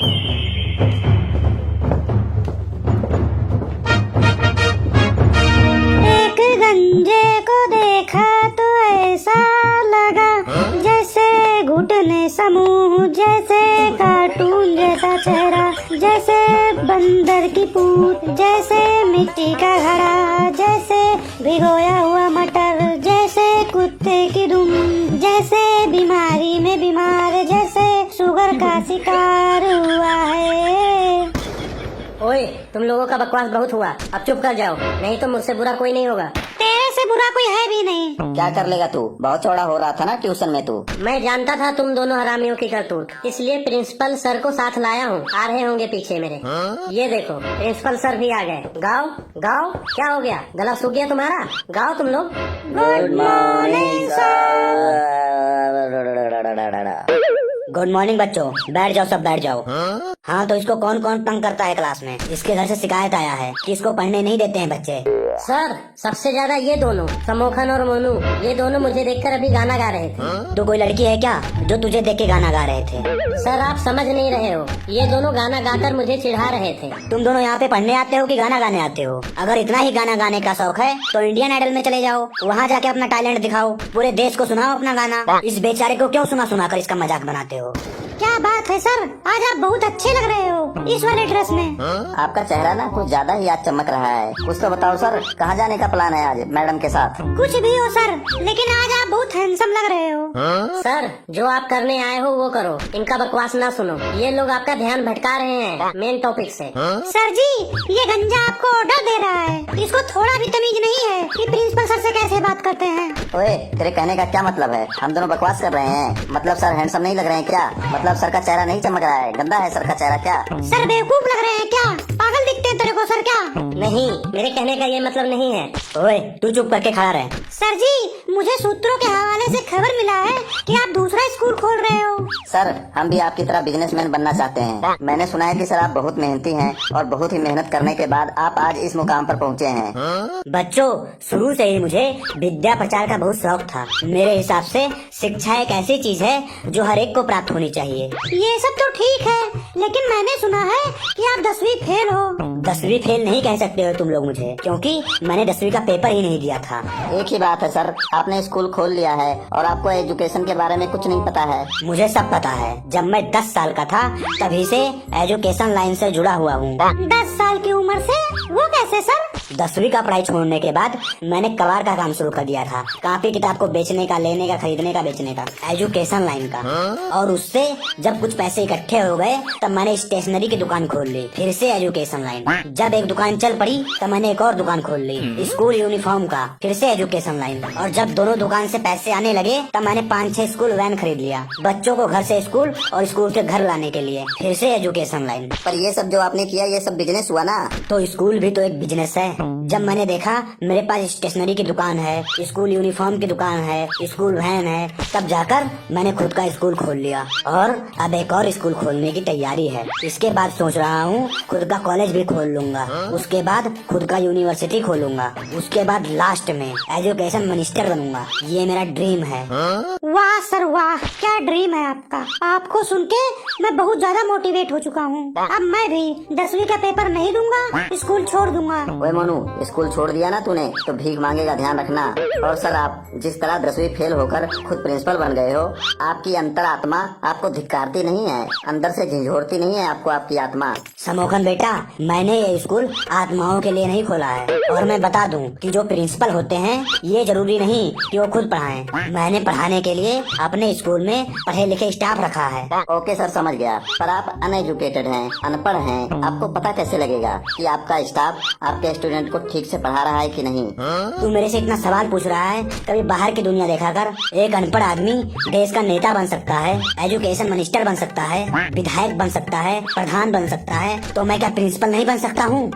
एक गंजे को देखा तो ऐसा लगा जैसे घुटने समूह, जैसे कार्टून जैसा चेहरा, जैसे बंदर की पूंछ, जैसे मिट्टी का घड़ा, जैसे भिगोया हुआ मटर, जैसे कुत्ते की दुम, जैसे बीमारी में बीमार, जैसे शुगर का शिकार हुआ है। ओए, तुम लोगों का बकवास बहुत हुआ, अब चुप कर जाओ, नहीं तो मुझसे बुरा कोई नहीं होगा। तेरे से बुरा कोई है भी नहीं। क्या कर लेगा तू? बहुत चौड़ा हो रहा था ना ट्यूशन में तू। मैं जानता था तुम दोनों हरामियों की करतूत, इसलिए प्रिंसिपल सर को साथ लाया हूँ। आ रहे होंगे पीछे मेरे। ये देखो, प्रिंसिपल सर भी आ गए। गाओ गाओ, क्या हो गया? गला सूख गया तुम्हारा? गाओ तुम लोग। गुड मॉर्निंग गुड मॉर्निंग बच्चों, बैठ जाओ, सब बैठ जाओ। हाँ, तो इसको कौन कौन तंग करता है क्लास में? इसके घर से शिकायत आया है कि इसको पढ़ने नहीं देते हैं बच्चे। सर, सबसे ज्यादा ये दोनों, समोखन और मोनू, ये दोनों मुझे देखकर अभी गाना गा रहे थे। तो कोई लड़की है क्या जो तुझे देख के गाना गा रहे थे? सर, आप समझ नहीं रहे हो, ये दोनों गाना गाकर मुझे चिढ़ा रहे थे। तुम दोनों यहाँ पे पढ़ने आते हो कि गाना गाने आते हो? अगर इतना ही गाना गाने का शौक है तो इंडियन आइडल में चले जाओ, वहाँ जाके अपना टैलेंट दिखाओ, पूरे देश को सुनाओ अपना गाना। इस बेचारे को क्यों सुना सुना कर इसका मजाक बनाते हो? क्या बात है सर, आज आप बहुत अच्छे लग रहे हो इस वाले ड्रेस में। आपका चेहरा ना कुछ ज्यादा ही आज चमक रहा है। कुछ तो बताओ सर, कहाँ जाने का प्लान है आज मैडम के साथ? कुछ भी हो सर, लेकिन आज आप बहुत हैंडसम लग रहे हो। सर, जो आप करने आए हो वो करो, इनका बकवास ना सुनो। ये लोग आपका ध्यान भटका रहे हैं मेन टॉपिक से। सर जी, ये गंजा आपको ऑर्डर दे रहा है, इसको थोड़ा भी तमीज नहीं है कि प्रिंसिपल सर से कैसे बात करते हैं। ओए, तेरे कहने का क्या मतलब है? हम दोनों बकवास कर रहे हैं? मतलब सर हैंडसम नहीं लग रहे हैं क्या? मतलब सर का चेहरा नहीं चमक रहा है? गंदा है सर का चेहरा क्या? सर बेवकूफ लग रहे हैं क्या? पागल दिखते हैं तेरे को सर क्या? नहीं, मेरे कहने का ये मतलब नहीं है। ओए, तू चुप करके खड़ा रहे। सर जी, मुझे सूत्रों के हवाले से खबर मिला है कि आप दूसरा स्कूल खोल रहे हो। सर, हम भी आपकी तरह बिजनेसमैन बनना चाहते हैं। मैंने सुना है कि सर आप बहुत मेहनती हैं और बहुत ही मेहनत करने के बाद आप आज इस मुकाम पर पहुंचे हैं। बच्चों, शुरू से ही मुझे विद्या प्रचार का बहुत शौक था। मेरे हिसाब से शिक्षा एक ऐसी चीज है जो हर एक को प्राप्त होनी चाहिए। ये सब तो ठीक है, लेकिन मैंने सुना है कि आप 10वीं फेल हो। 10वीं फेल नहीं कह सकते हो तुम लोग मुझे, क्योंकि मैंने 10वीं का पेपर ही नहीं दिया था। एक ही बात है सर, आपने स्कूल खोल लिया है और आपको एजुकेशन के बारे में कुछ नहीं पता है। मुझे सब पता है। जब मैं 10 साल का था तभी से एजुकेशन लाइन से जुड़ा हुआ हूँ। 10 साल की उम्र से? वो कैसे सर? 10वीं का पढ़ाई छोड़ने के बाद मैंने कबाड़ का काम शुरू कर दिया था। कॉपी किताब को बेचने का, लेने का, खरीदने का, बेचने का, एजुकेशन लाइन का। और उससे जब कुछ पैसे इकट्ठे हो गए तब मैंने स्टेशनरी की दुकान खोल ली। फिर से एजुकेशन लाइन। जब एक दुकान चल पड़ी तब मैंने एक और दुकान खोल ली, स्कूल यूनिफॉर्म का। फिर से एजुकेशन लाइन। और जब दोनों दुकान से पैसे आने लगे तब मैंने 5-6 स्कूल वैन खरीद लिया, बच्चों को घर से स्कूल और स्कूल से घर लाने के लिए। फिर से एजुकेशन लाइन। पर ये सब जो आपने किया ये सब बिजनेस हुआ ना? तो स्कूल भी तो एक बिजनेस है। जब मैंने देखा मेरे पास स्टेशनरी की दुकान है, स्कूल यूनिफॉर्म की दुकान है, स्कूल वैन है, तब जाकर मैंने खुद का स्कूल खोल लिया। और अब एक और स्कूल खोलने की तैयारी है। इसके बाद सोच रहा हूँ खुद का कॉलेज भी खोल लूंगा, उसके बाद खुद का यूनिवर्सिटी खोलूंगा, उसके बाद लास्ट में एजुकेशन मिनिस्टर बनूंगा। ये मेरा ड्रीम है। वाह सर वाह, क्या ड्रीम है आपका। आपको सुन के मैं बहुत ज्यादा मोटिवेट हो चुका हूँ। अब मैं भी 10वीं का पेपर नहीं दूंगा, स्कूल छोड़ दूंगा। ओए मोनू, स्कूल छोड़ दिया ना तूने तो भीख मांगेगा, ध्यान रखना। और सर, आप जिस तरह 10वीं फेल होकर खुद प्रिंसिपल बन गए हो, आपकी अंतरात्मा आपको धिक्कारती नहीं है, अंदर से झंझोड़ती नहीं है आपको आपकी आत्मा? समोखन बेटा, मैंने ये स्कूल आत्माओं के लिए नहीं खोला है। और मैं बता दूं कि जो प्रिंसिपल होते हैं ये जरूरी नहीं कि वो खुद पढ़ाएं। मैंने पढ़ाने के लिए अपने स्कूल में पढ़े लिखे स्टाफ रखा है। ओके सर, समझ गया। पर आप अनएजुकेटेड हैं, अनपढ़ हैं, आपको पता कैसे लगेगा कि आपका स्टाफ आपके स्टूडेंट को ठीक से पढ़ा रहा है कि नहीं? तू मेरे से इतना सवाल पूछ रहा है, कभी बाहर की दुनिया देखा कर। एक अनपढ़ आदमी देश का नेता बन सकता है, एजुकेशन मिनिस्टर बन सकता है, विधायक बन सकता है, प्रधान बन सकता है, तो मैं क्या प्रिंसिपल नहीं बन सकता हूँ?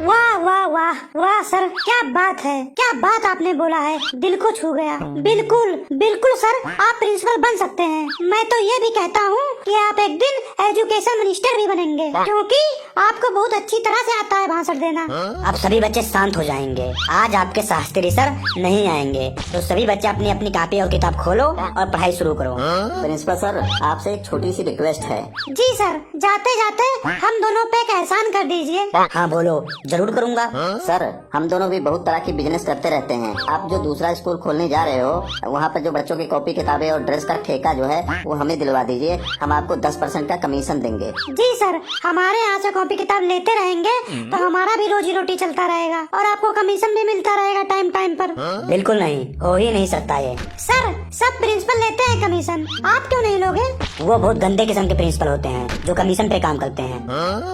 वाह वाह वाह वाह सर, क्या बात है, क्या बात आपने बोला है, दिल को छू गया। बिल्कुल बिल्कुल सर, आप प्रिंसिपल बन सकते हैं। मैं तो ये भी कहता हूँ कि आप एक दिन एजुकेशन मिनिस्टर भी बनेंगे, क्योंकि आपको बहुत अच्छी तरह से आता है भाषण देना। अब सभी बच्चे शांत हो जाएंगे। आज आपके शास्त्री सर नहीं आएंगे, तो सभी बच्चे अपनी अपनी कॉपी और किताब खोलो और पढ़ाई शुरू करो। प्रिंसिपल सर, आपसे एक छोटी सी रिक्वेस्ट है। जी सर, जाते जाते हम दोनों पे एक एहसान कर दीजिए। हाँ बोलो, जरूर करूँगा। सर, हम दोनों भी बहुत तरह की बिजनेस करते रहते हैं। आप जो दूसरा स्कूल खोलने जा रहे हो, वहाँ पर जो बच्चों की कॉपी किताबें और ड्रेस का ठेका जो है वो हमें दिलवा दीजिए। हम आपको 10% का कमीशन देंगे। जी सर, हमारे यहाँ से कॉपी किताब लेते रहेंगे तो हमारा भी रोजी रोटी चलता रहेगा और आपको कमीशन भी मिलता रहेगा टाइम टाइम पर। बिल्कुल नहीं, हो ही नहीं सकता ये। सर, सब प्रिंसिपल लेते हैं कमीशन, आप क्यों नहीं लोगे? वो बहुत गंदे किस्म के प्रिंसिपल होते हैं जो कमीशन पे काम करते हैं।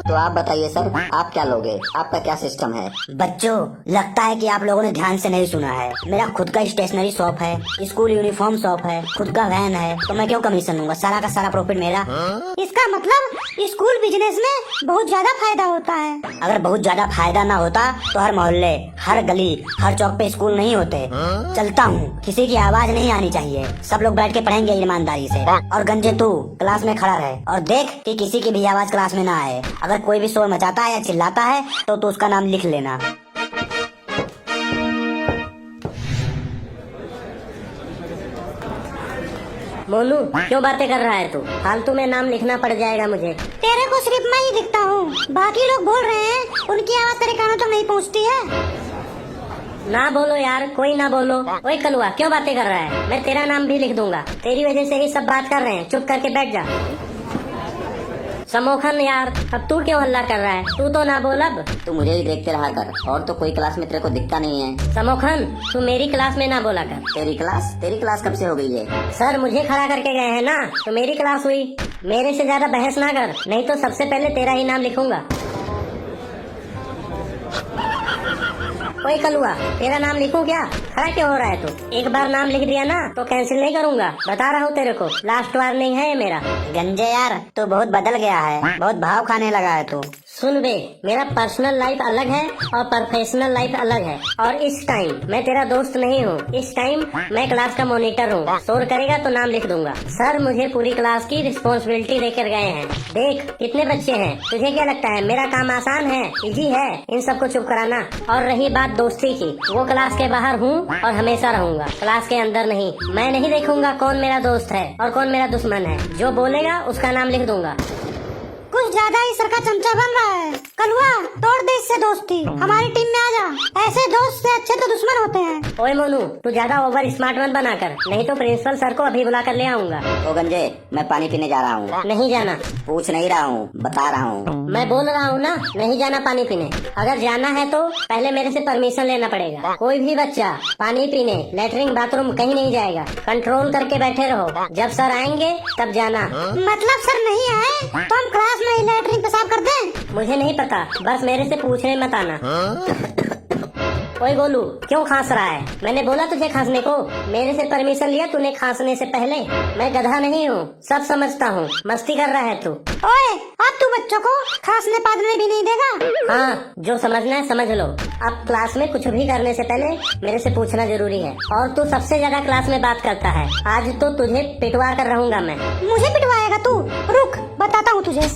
तो आप बताइए सर, आप क्या लोगे? आपका क्या सिस्टम है? बच्चों, लगता है कि आप लोगों ने ध्यान से नहीं सुना है। मेरा खुद का स्टेशनरी शॉप है, स्कूल यूनिफॉर्म शॉप है, खुद का वैन है, तो मैं क्यों कमीशन लूंगा? सारा का सारा प्रॉफिट मेरा। इसका मतलब स्कूल बिजनेस में बहुत ज्यादा फायदा होता है। अगर बहुत ज्यादा फायदा ना होता तो हर मोहल्ले, हर गली, हर चौक पे स्कूल नहीं होते। चलता हूँ, किसी की आवाज नहीं आनी चाहिए। सब लोग बैठ के पढ़ेंगे ईमानदारी से। और गंजे तू क्लास में खड़ा रहे और देख कि किसी की भी आवाज क्लास में ना आए। अगर कोई भी शोर मचाता है या चिल्लाता है तो तू उसका नाम लिख लेना। मोनू, क्यों बातें कर रहा है तू? फालतू में नाम लिखना पड़ जाएगा मुझे। तेरे को सिर्फ मैं ही दिखता हूँ, बाकी लोग बोल रहे हैं, उनकी आवाज तेरे कानों तक नहीं पहुँचती है। ना बोलो यार, कोई ना बोलो। ओए कलुआ, क्यों बातें कर रहा है? मैं तेरा नाम भी लिख दूंगा। तेरी वजह से ही सब बात कर रहे हैं। चुप करके बैठ जा। समोखन यार, अब तू क्यों हल्ला कर रहा है? तू तो ना बोल अब। तू मुझे ही देखते रहा कर, और तो कोई क्लास में तेरे को दिखता नहीं है। समोखन, तू मेरी क्लास में ना बोला कर। तेरी क्लास कब से हो गई है? सर मुझे खड़ा करके गए हैं ना, तो मेरी क्लास हुई। मेरे से ज्यादा बहस ना कर, नहीं तो सबसे पहले तेरा ही नाम लिखूंगा। ओए कलुआ, तेरा नाम लिखूं क्या? खड़ा क्यों हो रहा है तू? एक बार नाम लिख दिया ना तो कैंसिल नहीं करूंगा, बता रहा हूँ तेरे को। लास्ट वार्निंग है ये मेरा। गंजे यार, तू बहुत बदल गया है, बहुत भाव खाने लगा है तू। सुन बे, मेरा पर्सनल लाइफ अलग है और प्रोफेशनल लाइफ अलग है। और इस टाइम मैं तेरा दोस्त नहीं हूँ, इस टाइम मैं क्लास का मॉनिटर हूँ। शोर करेगा तो नाम लिख दूंगा। सर मुझे पूरी क्लास की रिस्पॉन्सिबिलिटी देकर गए हैं। देख कितने बच्चे हैं, तुझे क्या लगता है मेरा काम आसान है? इजी है इन सबको चुप कराना। और रही बात दोस्ती की, वो क्लास के बाहर हूँ और हमेशा रहूंगा, क्लास के अंदर नहीं। मैं नहीं देखूंगा कौन मेरा दोस्त है और कौन मेरा दुश्मन है। जो बोलेगा उसका नाम लिख दूंगा। कुछ ज्यादा ही सर का चमचा बन रहा है। कलुआ, तोड़ दे इससे दोस्ती, हमारी टीम में आ जा। ऐसे दोस्त से अच्छे तो दुश्मन होते हैं। ओए मोनू, तू ज्यादा ओवर स्मार्ट मत बना कर, नहीं तो प्रिंसिपल सर को अभी बुला कर ले आऊंगा। ओ गंजे, मैं पानी पीने जा रहा हूँ। नहीं जाना। पूछ नहीं रहा हूँ, बता रहा हूँ। मैं बोल रहा हूँ ना, नहीं जाना पानी पीने। अगर जाना है तो पहले मेरे से परमिशन लेना पड़ेगा। कोई भी बच्चा पानी पीने, लेटरिन, बाथरूम कहीं नहीं जाएगा। कंट्रोल करके बैठे रहो, जब सर आएंगे तब जाना। मतलब सर नहीं आए तो हम क्लास में ही लेटरिन पेशाब कर दें? मुझे नहीं पता, बस मेरे से पूछने मत आना। ओए गोलू, क्यों खांस रहा है? मैंने बोला तुझे खांसने को? मेरे से परमिशन लिया तूने खांसने से पहले? मैं गधा नहीं हूँ, सब समझता हूँ। मस्ती कर रहा है तू। ओए, अब तू बच्चों को खांसने पादने भी नहीं देगा? हाँ, जो समझना है समझ लो। अब क्लास में कुछ भी करने से पहले मेरे से पूछना जरूरी है। और तू सबसे ज्यादा क्लास में बात करता है। आज तो तुझे पिटवा कर रहूंगा मैं। मुझे पिटवाएगा तू? रुक, बताता हूँ तुझे।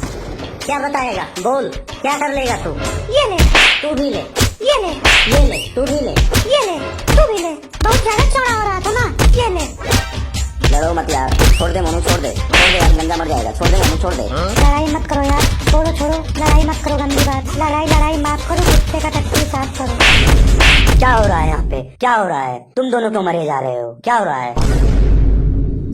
क्या बताएगा? बोल, क्या कर लेगा तू? ये ले, तू भी ले, ये ले, ये ले, तू भी ले, ये ले, तू भी ले। बहुत ज्यादा चौड़ा हो रहा था ना, ये ले। लड़ो मत यार, छोड़ दे मोनू, छोड़ दे यार, गंजा मर जाएगा। छोड़ दे मोनू, छोड़ दे। लड़ाई मत करो यार, छोड़ो छोड़ो, लड़ाई मत करो, गंदी बात। लड़ाई माफ करो, कुत्ते का टट्टी साफ करो। क्या हो रहा है यहाँ पे? क्या हो रहा है? तुम दोनों क्यों मरे जा रहे हो? क्या हो रहा है?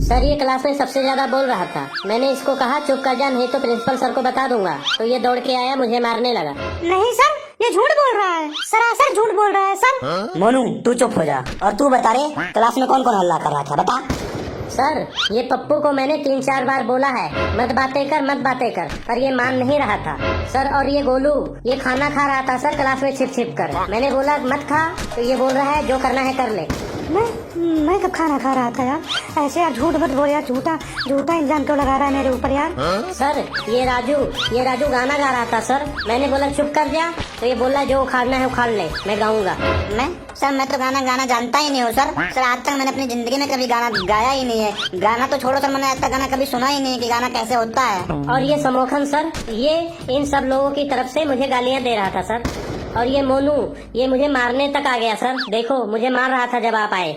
सर ये क्लास में सबसे ज्यादा बोल रहा था। मैंने इसको कहा चुप कर जा, नहीं तो प्रिंसिपल सर को बता दूंगा। तो ये दौड़ के आया, मुझे मारने लगा। नहीं सर, ये झूठ बोल रहा है, सरासर झूठ बोल रहा है सर। मोनू, तू चुप हो जा। और तू बता रे, क्लास में कौन कौन हल्ला कर रहा था, बता। सर ये पप्पू को मैंने 3-4 बार बोला है मत बातें कर, पर ये मान नहीं रहा था सर। और ये गोलू, ये खाना खा रहा था सर क्लास में छिप छिप कर। मैंने बोला मत खा, तो ये बोल रहा है जो करना है कर ले। मैं कब खाना खा रहा था यार? ऐसे यार झूठ मत बोल यार, झूठा झूठा इल्जाम क्यों लगा रहा है मेरे ऊपर यार? सर ये राजू गाना गा रहा था सर। मैंने बोला चुप कर जा, तो ये बोला जो उखाड़ना है उखाड़ ले, मैं गाऊंगा। मैं तो गाना जानता ही नहीं हूँ सर। आज तक मैंने अपनी जिंदगी में कभी गाना गाया ही नहीं है। गाना तो छोड़ो सर, मैंने आज तक गाना कभी सुना ही नहीं कि गाना कैसे होता है। और ये समोखन सर, ये इन सब लोगों की तरफ से मुझे गालियां दे रहा था सर। और ये मोनू, ये मुझे मारने तक आ गया सर। देखो मुझे मार रहा था जब आप आए।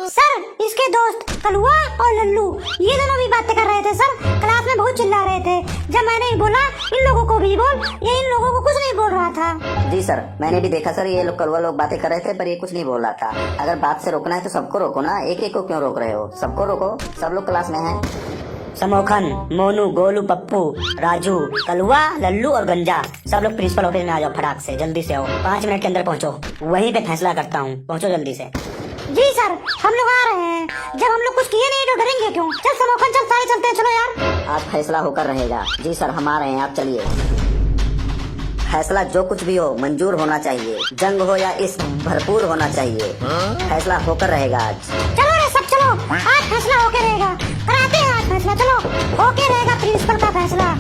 सर इसके दोस्त कलुआ और लल्लू ये दोनों भी बातें कर रहे थे सर। क्लास में बहुत चिल्ला रहे थे। जब मैंने ही बोला इन लोगों को भी बोल, ये इन लोगों को कुछ नहीं बोल रहा था। जी सर, मैंने भी देखा सर, ये लोग कलवा लोग बातें कर रहे थे पर ये कुछ नहीं बोल रहा था। अगर बात से रोकना है तो सबको रोको ना, एक एक को क्यों रोक रहे हो? सबको रोको, सब लोग क्लास में हैं। समोखन, मोनू, गोलू, पप्पू, राजू, कलुआ, लल्लू और गंजा, सब लोग प्रिंसिपल ऑफिस में आ जाओ फटाक से, जल्दी से आओ। 5 मिनट के अंदर पहुंचो, वहीं पे फैसला करता हूँ। पहुंचो जल्दी से। जी सर, हम लोग आ रहे हैं। जब हम लोग कुछ किए नहीं तो डरेंगे क्यों? चल समोखन, चल सारे चलते हैं, चलो यार। आज फैसला होकर रहेगा। जी सर, हम आ रहे हैं, आप चलिए। फैसला जो कुछ भी हो मंजूर होना चाहिए, जंग हो या इश्क भरपूर होना चाहिए। फैसला होकर रहेगा आज। चलो रे सब चलो, आज फैसला होके रहेगा। कराते हैं आज फैसला, चलो होके रहेगा प्रिंसिपल का फैसला।